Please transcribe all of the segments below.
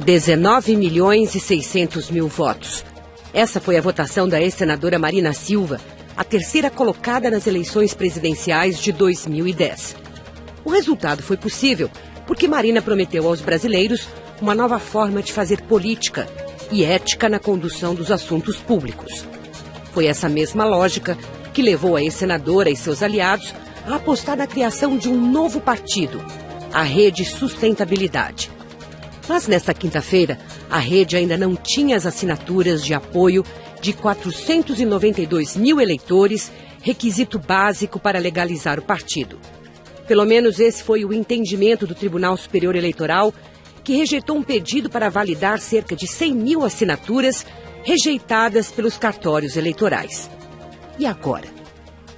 19.600.000 votos. Essa foi a votação da ex-senadora Marina Silva, a terceira colocada nas eleições presidenciais de 2010. O resultado foi possível porque Marina prometeu aos brasileiros uma nova forma de fazer política e ética na condução dos assuntos públicos. Foi essa mesma lógica que levou a ex-senadora e seus aliados a apostar na criação de um novo partido, a Rede Sustentabilidade. Mas nesta quinta-feira, a rede ainda não tinha as assinaturas de apoio de 492 mil eleitores, requisito básico para legalizar o partido. Pelo menos esse foi o entendimento do Tribunal Superior Eleitoral, que rejeitou um pedido para validar cerca de 100 mil assinaturas rejeitadas pelos cartórios eleitorais. E agora?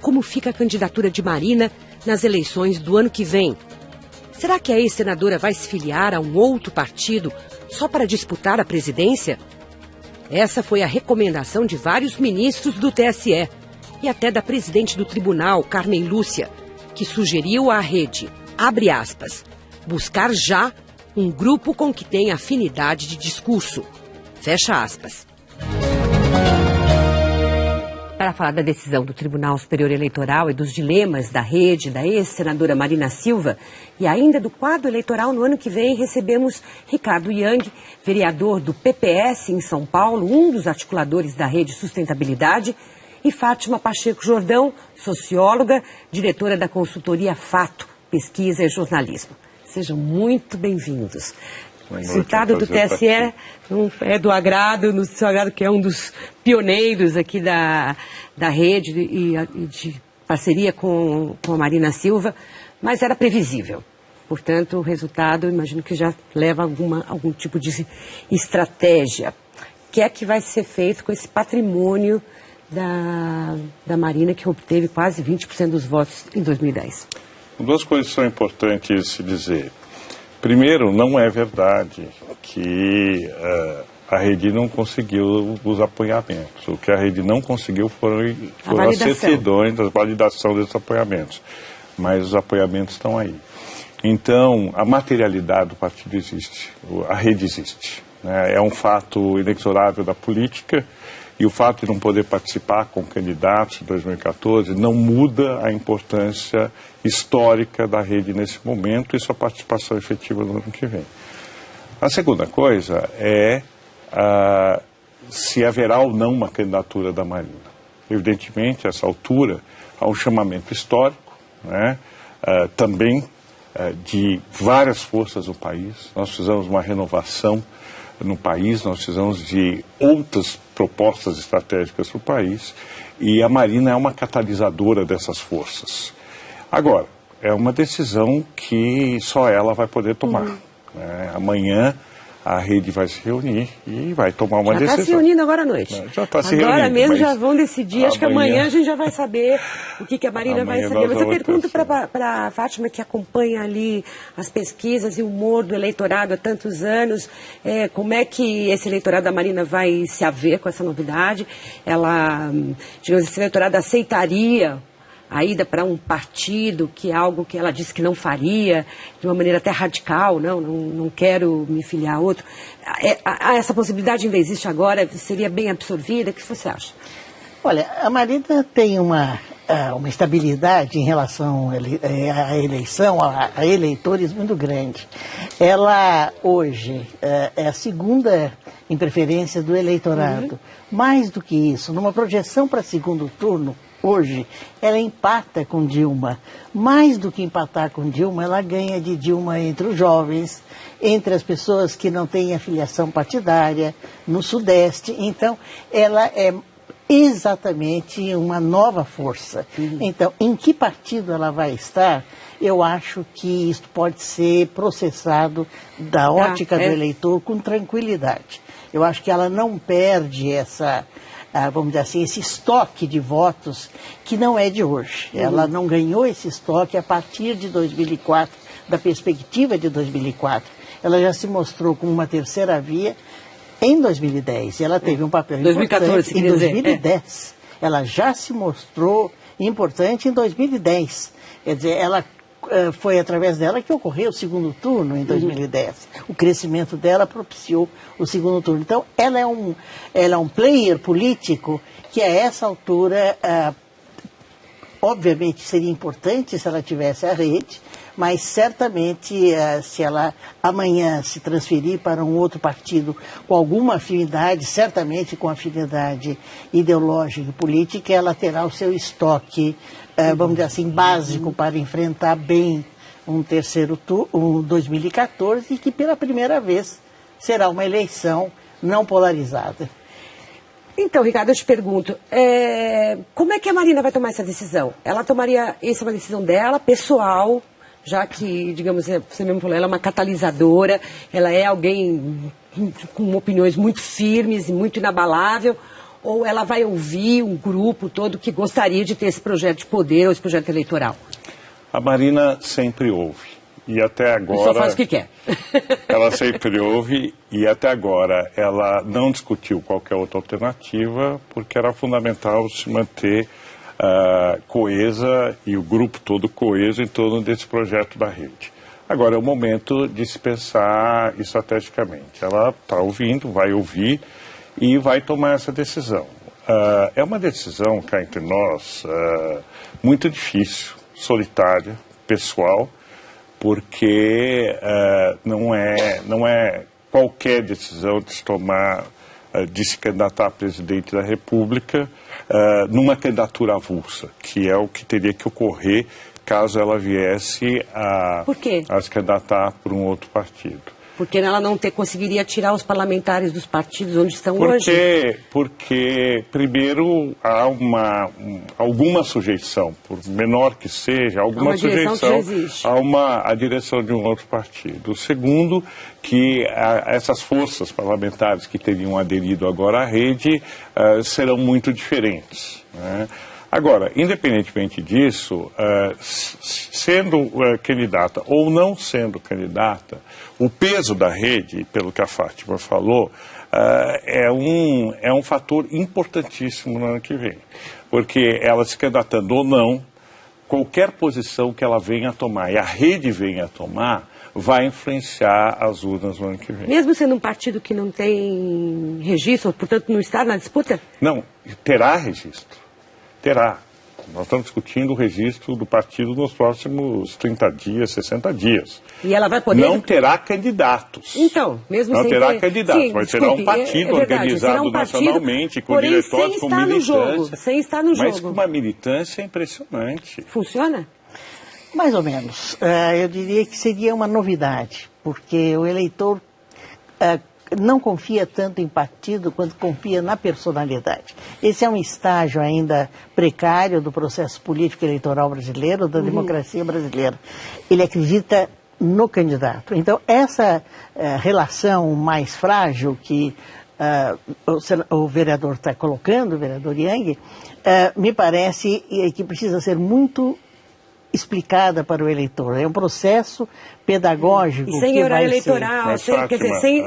Como fica a candidatura de Marina nas eleições do ano que vem? Será que a ex-senadora vai se filiar a um outro partido só para disputar a presidência? Essa foi a recomendação de vários ministros do TSE e até da presidente do tribunal, Carmen Lúcia, que sugeriu à rede, abre aspas, buscar já um grupo com que tenha afinidade de discurso, fecha aspas. Para falar da decisão do Tribunal Superior Eleitoral e dos dilemas da rede, da ex-senadora Marina Silva e ainda do quadro eleitoral no ano que vem, recebemos Ricardo Yang, vereador do PPS em São Paulo, um dos articuladores da Rede Sustentabilidade, e Fátima Pacheco Jordão, socióloga, diretora da consultoria Fato, Pesquisa e Jornalismo. Sejam muito bem-vindos. O resultado do TSE não é do agrado, no seu agrado, que é um dos pioneiros aqui da rede e de parceria com a Marina Silva, mas era previsível. Portanto, o resultado, imagino que já leva algum tipo de estratégia. O que é que vai ser feito com esse patrimônio da Marina, que obteve quase 20% dos votos em 2010? Duas coisas são importantes se dizer. Primeiro, não é verdade que a rede não conseguiu os apoiamentos. O que a rede não conseguiu foram as certidões, a validação desses apoiamentos. Mas os apoiamentos estão aí. Então, a materialidade do partido existe, a rede existe, né? É um fato inexorável da política. E o fato de não poder participar com candidatos em 2014 não muda a importância histórica da rede nesse momento e sua participação efetiva no ano que vem. A segunda coisa é se haverá ou não uma candidatura da Marina. Evidentemente, a essa altura, há um chamamento histórico, né? Também de várias forças no país. Nós fizemos uma renovação no país, nós precisamos de outras propostas estratégicas para o país e a Marina é uma catalisadora dessas forças. Agora, é uma decisão que só ela vai poder tomar. Né? Amanhã a rede vai se reunir e vai tomar uma decisão. Já está se reunindo agora à noite. Já está se reunindo. Agora mesmo já vão decidir, acho que amanhã a gente já vai saber o que a Marina vai saber. Mas eu pergunto para a Fátima, que acompanha ali as pesquisas e o humor do eleitorado há tantos anos, como é que esse eleitorado da Marina vai se haver com essa novidade? Ela, digamos, esse eleitorado aceitaria a ida para um partido, que é algo que ela disse que não faria, de uma maneira até radical, não quero me filiar a outro. Essa possibilidade ainda existe agora, seria bem absorvida? O que você acha? Olha, a Marina tem uma estabilidade em relação à eleição, a eleitores muito grande. Ela, hoje, é a segunda em preferência do eleitorado. Mais do que isso, numa projeção para segundo turno, hoje, ela empata com Dilma. Mais do que empatar com Dilma, ela ganha de Dilma entre os jovens, entre as pessoas que não têm afiliação partidária, no Sudeste. Então, ela é exatamente uma nova força. Então, em que partido ela vai estar? Eu acho que isso pode ser processado da ótica do eleitor com tranquilidade. Eu acho que ela não perde vamos dizer assim, esse estoque de votos que não é de hoje. Ela não ganhou esse estoque a partir de 2004, da perspectiva de 2004. Ela já se mostrou como uma terceira via em 2010. Ela teve um papel 2014, importante em 2010. Ela já se mostrou importante em 2010. Quer dizer, ela foi através dela que ocorreu o segundo turno em 2010. O crescimento dela propiciou o segundo turno. Então, ela é um player político que, a essa altura, obviamente seria importante se ela tivesse a rede, mas certamente, se ela amanhã se transferir para um outro partido com alguma afinidade, certamente com afinidade ideológica e política, ela terá o seu estoque, vamos dizer assim, básico para enfrentar bem um terceiro turno, um 2014, que pela primeira vez será uma eleição não polarizada. Então, Ricardo, eu te pergunto, como é que a Marina vai tomar essa decisão? Ela tomaria, essa é uma decisão dela, pessoal, já que, digamos, você mesmo falou, ela é uma catalisadora, ela é alguém com opiniões muito firmes e muito inabalável, ou ela vai ouvir um grupo todo que gostaria de ter esse projeto de poder ou esse projeto eleitoral? A Marina sempre ouve. E até agora... Só faz o que quer. Ela sempre ouve e até agora ela não discutiu qualquer outra alternativa, porque era fundamental se manter coesa e o grupo todo coeso em torno desse projeto da rede. Agora é o momento de se pensar estrategicamente. Ela está ouvindo, vai ouvir e vai tomar essa decisão. É uma decisão, cá entre nós, muito difícil, solitária, pessoal, porque não é qualquer decisão de se tomar, de se candidatar a presidente da República numa candidatura avulsa, que é o que teria que ocorrer caso ela viesse a se candidatar por um outro partido. Porque ela não conseguiria tirar os parlamentares dos partidos onde estão hoje? Porque, primeiro, há alguma sujeição, por menor que seja, alguma sujeição a direção de um outro partido. Segundo, que essas forças parlamentares que teriam aderido agora à rede serão muito diferentes, né? Agora, independentemente disso, sendo candidata ou não sendo candidata, o peso da rede, pelo que a Fátima falou, é um fator importantíssimo no ano que vem. Porque ela se candidatando ou não, qualquer posição que ela venha a tomar e a rede venha a tomar, vai influenciar as urnas no ano que vem. Mesmo sendo um partido que não tem registro, portanto não está na disputa? Não, terá registro. Terá. Nós estamos discutindo o registro do partido nos próximos 30 dias, 60 dias. E ela vai poder... Não terá candidatos. Então, mesmo não sem terá ter... candidatos, Sim, mas desculpe, será um partido organizado nacionalmente, com diretórios, com militância. Sem estar no jogo. Mas com uma militância impressionante. Funciona? Mais ou menos. Eu diria que seria uma novidade, porque o eleitor não confia tanto em partido quanto confia na personalidade. Esse é um estágio ainda precário do processo político eleitoral brasileiro, da democracia brasileira. Ele acredita no candidato. Então, essa relação mais frágil que o vereador está colocando, o vereador Yang, me parece que precisa ser muito explicada para o eleitor. É um processo pedagógico. E sem horário eleitoral, quer dizer, sem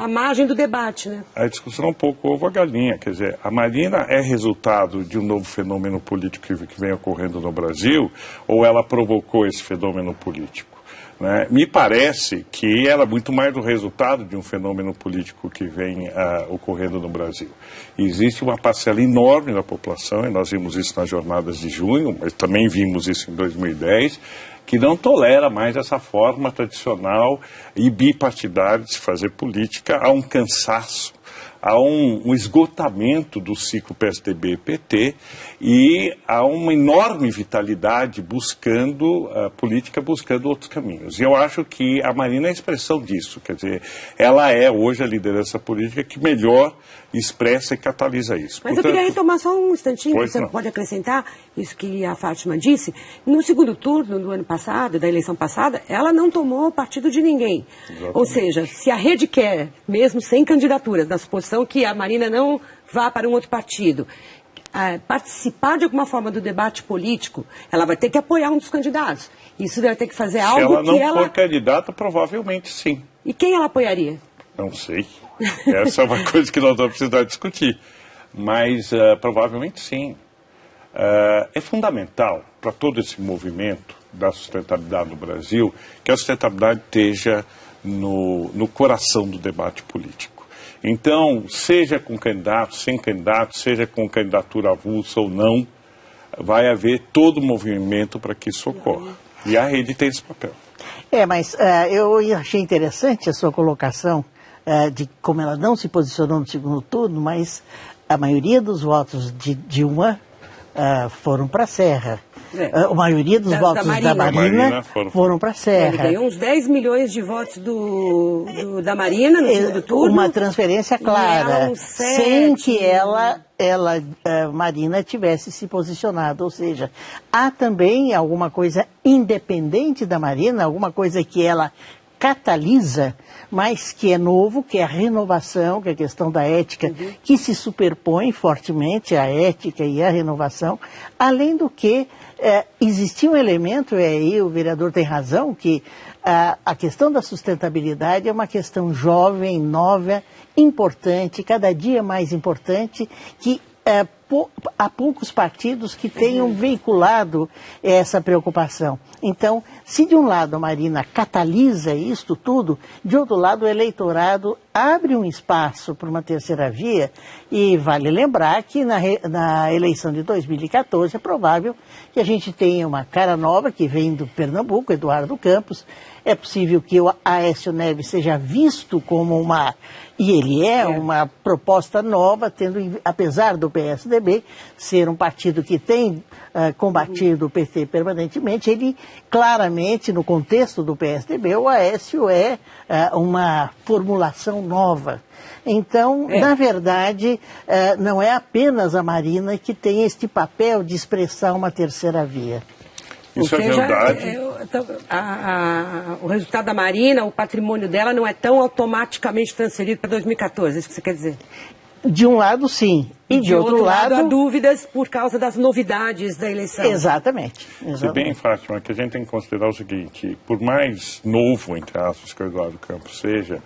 a margem do debate, né? A discussão é um pouco ovo a galinha. Quer dizer, a Marina é resultado de um novo fenômeno político que vem ocorrendo no Brasil, ou ela provocou esse fenômeno político? Né? Me parece que ela é muito mais do resultado de um fenômeno político que vem ocorrendo no Brasil. E existe uma parcela enorme da população, e nós vimos isso nas jornadas de junho, mas também vimos isso em 2010, que não tolera mais essa forma tradicional e bipartidária de se fazer política. Há um cansaço, há um esgotamento do ciclo PSDB e PT e há uma enorme vitalidade buscando política, buscando outros caminhos. E eu acho que a Marina é a expressão disso, quer dizer, ela é hoje a liderança política que melhor expressa e catalisa isso. Mas eu queria retomar só um instantinho, você pode acrescentar isso que a Fátima disse. No segundo turno do ano passado, da eleição passada, ela não tomou partido de ninguém. Exatamente. Ou seja, se a rede quer, mesmo sem candidaturas, na suposição que a Marina não vá para um outro partido, participar de alguma forma do debate político, ela vai ter que apoiar um dos candidatos. Isso vai ter que fazer algo que ela... Se ela não for candidata, provavelmente sim. E quem ela apoiaria? Não sei. Essa é uma coisa que nós vamos precisar discutir. Mas provavelmente sim. É fundamental para todo esse movimento da sustentabilidade no Brasil, que a sustentabilidade esteja no coração do debate político. Então, seja com candidato, sem candidato, seja com candidatura avulsa ou não, vai haver todo o movimento para que isso ocorra. E a rede tem esse papel. Mas eu achei interessante a sua colocação de como ela não se posicionou no segundo turno, mas a maioria dos votos de Dilma foram para a Serra. A maioria dos votos da Marina foram para a Serra. Ele ganhou uns 10 milhões de votos da Marina no segundo turno. Uma transferência clara, sem que Marina, tivesse se posicionado. Ou seja, há também alguma coisa independente da Marina, alguma coisa que ela catalisa, mas que é novo, que é a renovação, que é a questão da ética, que se superpõe fortemente à ética e à renovação, além do que existia um elemento, e aí o vereador tem razão, que a questão da sustentabilidade é uma questão jovem, nova, importante, cada dia mais importante, que há poucos partidos que tenham veiculado essa preocupação. Então, se de um lado a Marina catalisa isto tudo, de outro lado o eleitorado abre um espaço para uma terceira via, e vale lembrar que na eleição de 2014 é provável que a gente tenha uma cara nova que vem do Pernambuco, Eduardo Campos. É possível que o Aécio Neves seja visto como e ele é uma proposta nova, apesar do PSDB ser um partido que tem combatido o PT permanentemente, ele claramente, no contexto do PSDB, o Aécio é uma formulação nova. Então, na verdade, não é apenas a Marina que tem este papel de expressar uma terceira via. Isso é verdade. O resultado da Marina, o patrimônio dela não é tão automaticamente transferido para 2014, é isso que você quer dizer? De um lado, sim. E de outro lado, há dúvidas por causa das novidades da eleição. Exatamente. Se bem, Fátima, que a gente tem que considerar o seguinte, por mais novo, entre aspas, que o Eduardo Campos seja,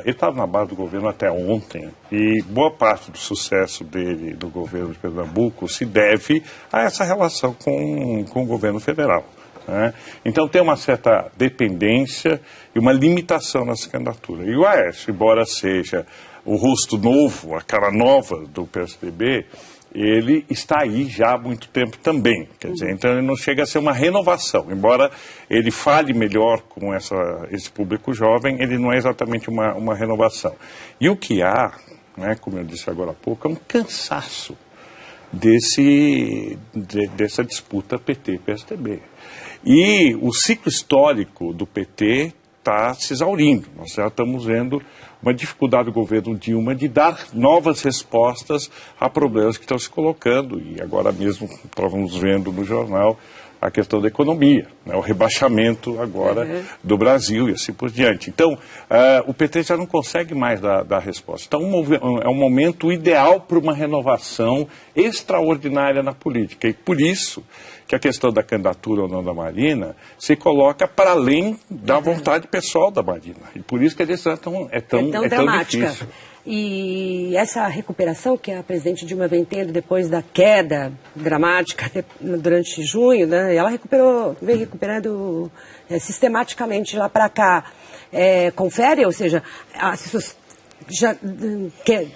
ele estava na base do governo até ontem, e boa parte do sucesso dele, do governo de Pernambuco, se deve a essa relação com o governo federal. Né? Então tem uma certa dependência e uma limitação nessa candidatura. E o Aécio, embora seja o rosto novo, a cara nova do PSDB, ele está aí já há muito tempo também. Quer dizer, então ele não chega a ser uma renovação. Embora ele fale melhor com esse público jovem, ele não é exatamente uma renovação. E o que há, né, como eu disse agora há pouco, é um cansaço dessa disputa PT-PSDB. E o ciclo histórico do PT está se exaurindo. Nós já estamos vendo uma dificuldade do governo Dilma de dar novas respostas a problemas que estão se colocando. E agora mesmo estávamos vendo no jornal a questão da economia, né, o rebaixamento agora do Brasil e assim por diante. Então, o PT já não consegue mais dar resposta. Então, é um momento ideal para uma renovação extraordinária na política. E por isso que a questão da candidatura ou não da Marina se coloca para além da vontade pessoal da Marina. E por isso que a decisão é tão dramática. Difícil. E essa recuperação que a presidente Dilma vem tendo depois da queda dramática durante junho, né, ela vem recuperando sistematicamente lá para cá. Confere, ou seja, as pessoas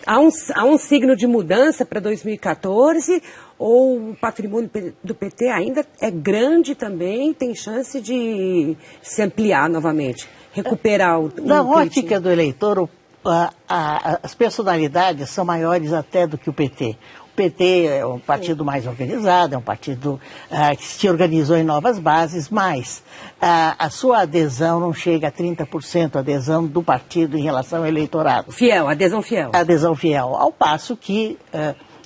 há um signo de mudança para 2014, ou o patrimônio do PT ainda é grande também, tem chance de se ampliar novamente, recuperar o Na ótica do eleitor, as personalidades são maiores até do que o PT. O PT é um partido mais organizado, é um partido que se organizou em novas bases, mas a sua adesão não chega a 30%, a adesão do partido em relação ao eleitorado. Adesão fiel. Adesão fiel. Ao passo que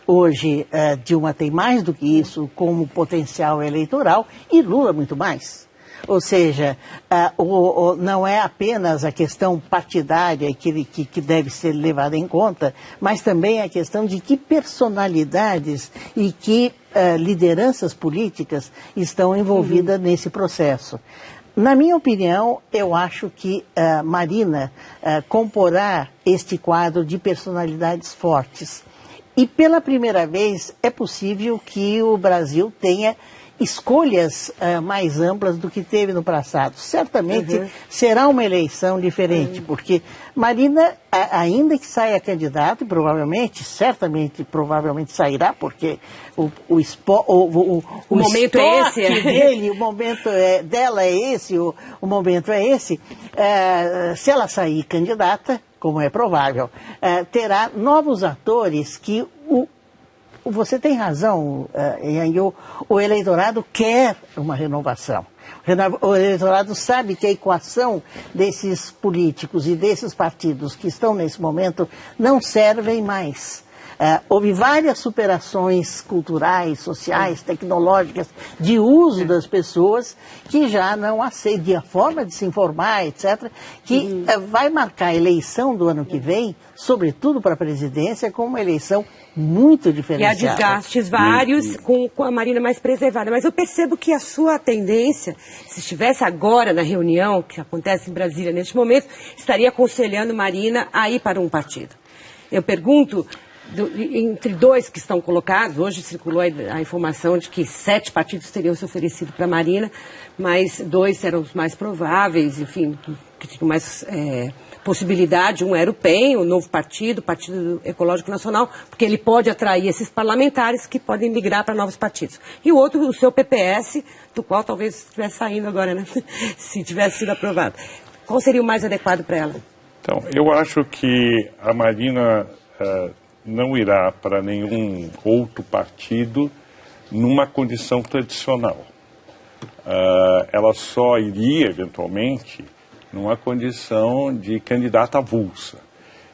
hoje Dilma tem mais do que isso como potencial eleitoral e Lula muito mais. Ou seja, não é apenas a questão partidária que deve ser levada em conta, mas também a questão de que personalidades e que lideranças políticas estão envolvidas nesse processo. Na minha opinião, eu acho que Marina comporá este quadro de personalidades fortes. E pela primeira vez é possível que o Brasil tenha escolhas mais amplas do que teve no passado. Certamente será uma eleição diferente, porque Marina, ainda que saia candidata, e provavelmente sairá, porque o momento é esse, dele, o momento dela é esse, o momento é esse. Se ela sair candidata, como é provável, terá novos atores que você tem razão, o eleitorado quer uma renovação. O eleitorado sabe que a equação desses políticos e desses partidos que estão nesse momento não servem mais. Houve várias superações culturais, sociais, tecnológicas, de uso das pessoas que já não aceitam, a forma de se informar, etc., que vai marcar a eleição do ano que vem, sobretudo para a presidência, como uma eleição muito diferenciada. E há desgastes vários com a Marina mais preservada. Mas eu percebo que a sua tendência, se estivesse agora na reunião que acontece em Brasília neste momento, estaria aconselhando Marina a ir para um partido. Eu pergunto, entre dois que estão colocados, hoje circulou a informação de que 7 partidos teriam se oferecido para a Marina, mas 2 eram os mais prováveis, enfim, que tinham mais possibilidade. Um era o PEN, o novo partido, o Partido Ecológico Nacional, porque ele pode atrair esses parlamentares que podem migrar para novos partidos. E o outro, o seu PPS, do qual talvez estivesse saindo agora, né? Se tivesse sido aprovado. Qual seria o mais adequado para ela? Então, eu acho que a Marina não irá para nenhum outro partido numa condição tradicional. Ela só iria, eventualmente, numa condição de candidata avulsa.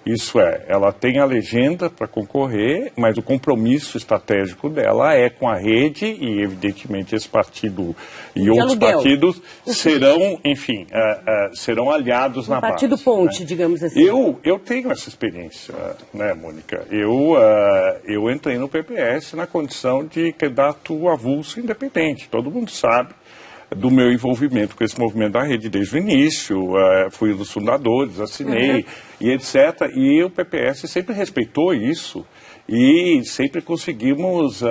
Isso é, ela tem a legenda para concorrer, mas o compromisso estratégico dela é com a rede e, evidentemente, esse partido e outros partidos serão, enfim, serão aliados na base. Partido ponte, né? Digamos assim. Eu tenho essa experiência, né, Mônica? Eu entrei no PPS na condição de candidato avulso independente. Todo mundo sabe do meu envolvimento com esse movimento da rede desde o início, fui um dos fundadores, assinei e etc. E o PPS sempre respeitou isso e sempre conseguimos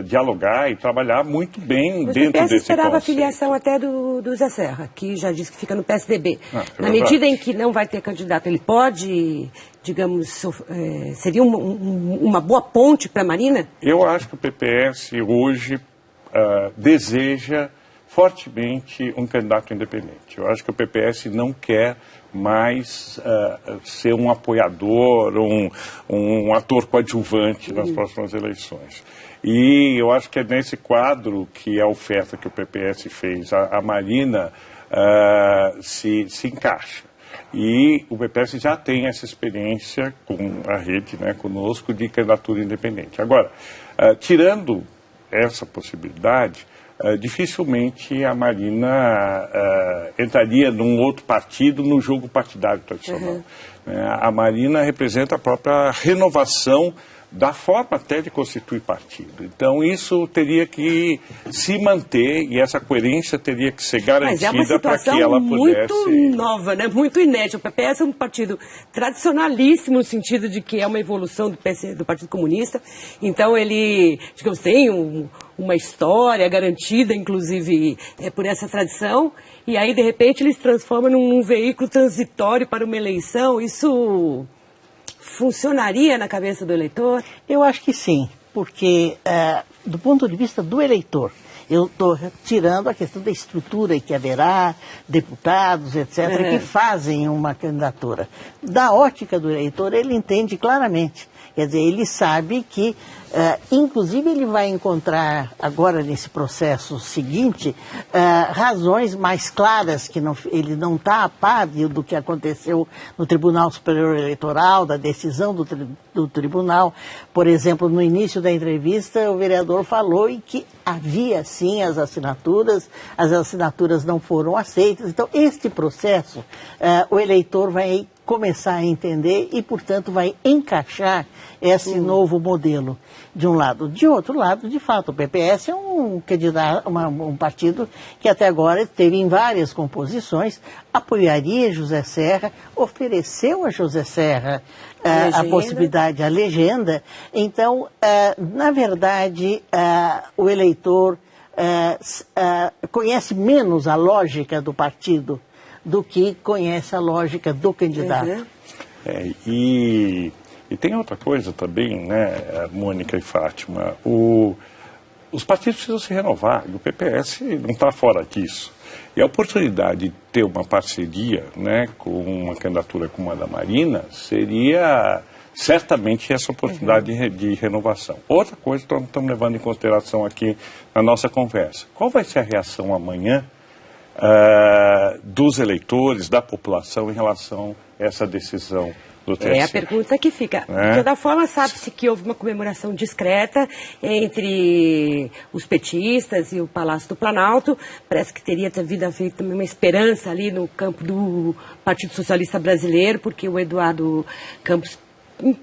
dialogar e trabalhar muito bem dentro desse conceito. O PPS esperava a filiação até do Zé Serra, que já disse que fica no PSDB. Na medida em que não vai ter candidato, ele pode, digamos, seria uma boa ponte para a Marina? Eu acho que o PPS hoje deseja fortemente um candidato independente. Eu acho que o PPS não quer mais ser um apoiador, um ator coadjuvante nas próximas eleições. E eu acho que é nesse quadro que a oferta que o PPS fez à Marina se encaixa. E o PPS já tem essa experiência com a rede, né, conosco, de candidatura independente. Agora, tirando essa possibilidade, dificilmente a Marina entraria num outro partido no jogo partidário tradicional. A Marina representa a própria renovação da forma até de constituir partido. Então isso teria que se manter e essa coerência teria que ser garantida para que ela pudesse... muito nova, né? Muito inédita. O PPS é um partido tradicionalíssimo no sentido de que é uma evolução do Partido Comunista. Então ele, digamos, tem uma história garantida, inclusive, por essa tradição. E aí, de repente, ele se transforma num veículo transitório para uma eleição. Isso funcionaria na cabeça do eleitor? Eu acho que sim, porque do ponto de vista do eleitor, eu estou tirando a questão da estrutura e que haverá deputados, etc., que fazem uma candidatura. Da ótica do eleitor, ele entende claramente. Quer dizer, ele sabe que, inclusive, ele vai encontrar, agora nesse processo seguinte, razões mais claras, que ele não está a par do que aconteceu no Tribunal Superior Eleitoral, da decisão do tribunal. Por exemplo, no início da entrevista, o vereador falou que havia, sim, as assinaturas não foram aceitas. Então, este processo, o eleitor vai começar a entender e, portanto, vai encaixar esse novo modelo, de um lado. De outro lado, de fato, o PPS é um partido que até agora teve em várias composições, apoiaria José Serra, ofereceu a José Serra a possibilidade, a legenda. Então, na verdade, o eleitor conhece menos a lógica do partido do que conhece a lógica do candidato. Uhum. E tem outra coisa também, né, Mônica e Fátima, os partidos precisam se renovar, e o PPS não está fora disso. E a oportunidade de ter uma parceria, né, com uma candidatura como a da Marina seria certamente essa oportunidade de renovação. Outra coisa que nós estamos levando em consideração aqui na nossa conversa. Qual vai ser a reação amanhã dos eleitores, da população em relação a essa decisão do TSE? É a pergunta que fica. De toda forma, sabe-se que houve uma comemoração discreta entre os petistas e o Palácio do Planalto. Parece que teria havido também uma esperança ali no campo do Partido Socialista Brasileiro, porque o Eduardo Campos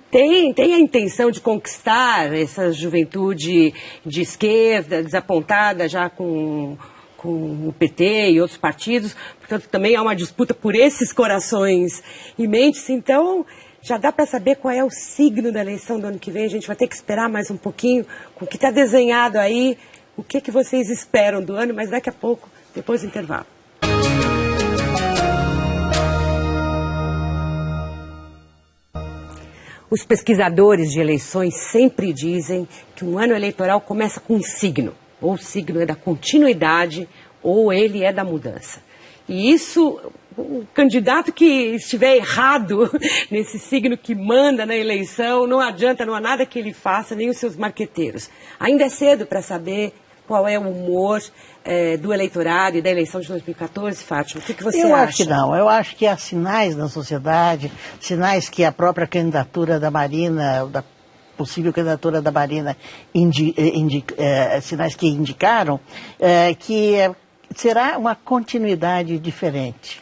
tem a intenção de conquistar essa juventude de esquerda, desapontada já com o PT e outros partidos. Portanto, também há uma disputa por esses corações e mentes. Então, já dá para saber qual é o signo da eleição do ano que vem. A gente vai ter que esperar mais um pouquinho com o que está desenhado aí, o que vocês esperam do ano, mas daqui a pouco, depois do intervalo. Os pesquisadores de eleições sempre dizem que um ano eleitoral começa com um signo. Ou o signo é da continuidade, ou ele é da mudança. E isso, o candidato que estiver errado nesse signo que manda na eleição, não adianta, não há nada que ele faça, nem os seus marqueteiros. Ainda é cedo para saber qual é o humor do eleitorado e da eleição de 2014, Fátima. O que você acha? Eu acho que não. Eu acho que há sinais na sociedade, sinais que a própria candidatura da Marina, da possível candidatura da Marina, sinais que indicaram que será uma continuidade diferente.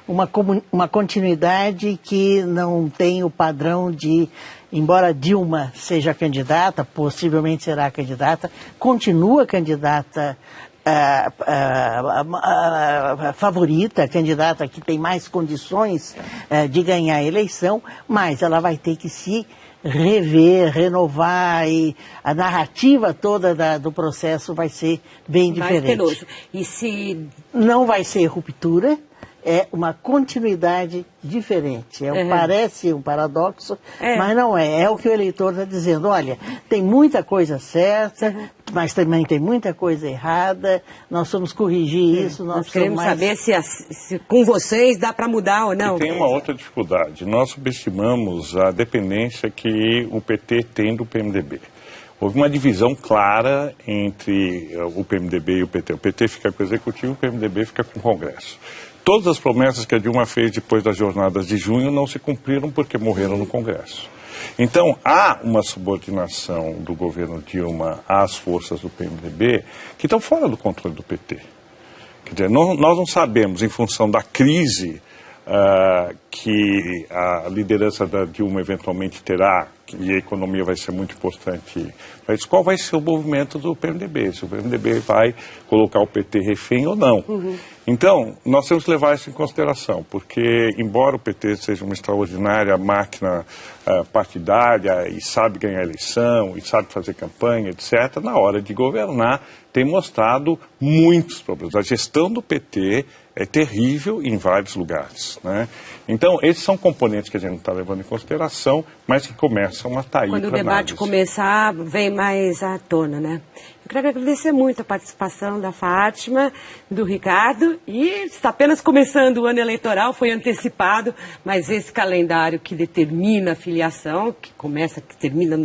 Uma continuidade que não tem o padrão de, embora Dilma seja candidata, possivelmente será candidata, continua candidata favorita, candidata que tem mais condições de ganhar a eleição, mas ela vai ter que se rever, renovar, e a narrativa toda do processo vai ser bem diferente. Mais penoso. E se não vai ser ruptura, é uma continuidade diferente. Parece um paradoxo, mas não é. É o que o eleitor está dizendo. Olha, tem muita coisa certa, mas também tem muita coisa errada. Nós vamos corrigir isso. Nós queremos saber se com vocês dá para mudar ou não. E tem uma outra dificuldade. Nós subestimamos a dependência que o PT tem do PMDB. Houve uma divisão clara entre o PMDB e o PT. O PT fica com o Executivo, o PMDB fica com o Congresso. Todas as promessas que a Dilma fez depois das jornadas de junho não se cumpriram porque morreram no Congresso. Então, há uma subordinação do governo Dilma às forças do PMDB que estão fora do controle do PT. Quer dizer, nós não sabemos, em função da crise que a liderança da Dilma eventualmente terá, e a economia vai ser muito importante, mas qual vai ser o movimento do PMDB, se o PMDB vai colocar o PT refém ou não. Então, nós temos que levar isso em consideração, porque embora o PT seja uma extraordinária máquina partidária e sabe ganhar eleição, e sabe fazer campanha, etc., na hora de governar tem mostrado muitos problemas. A gestão do PT é terrível em vários lugares, né? Então, esses são componentes que a gente não está levando em consideração, mas que começam a estar aí para análise. Quando o debate começar, vem mais à tona, né? Eu quero agradecer muito a participação da Fátima, do Ricardo, e está apenas começando o ano eleitoral, foi antecipado, mas esse calendário que determina a filiação, que termina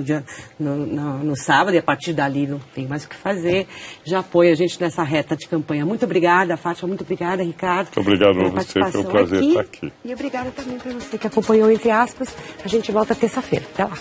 no sábado, e a partir dali não tem mais o que fazer, já apoia a gente nessa reta de campanha. Muito obrigada, Fátima, muito obrigada, Ricardo. Muito obrigado a você, foi um prazer estar aqui. E obrigada também para você que acompanhou, entre aspas. A gente volta terça-feira. Até lá.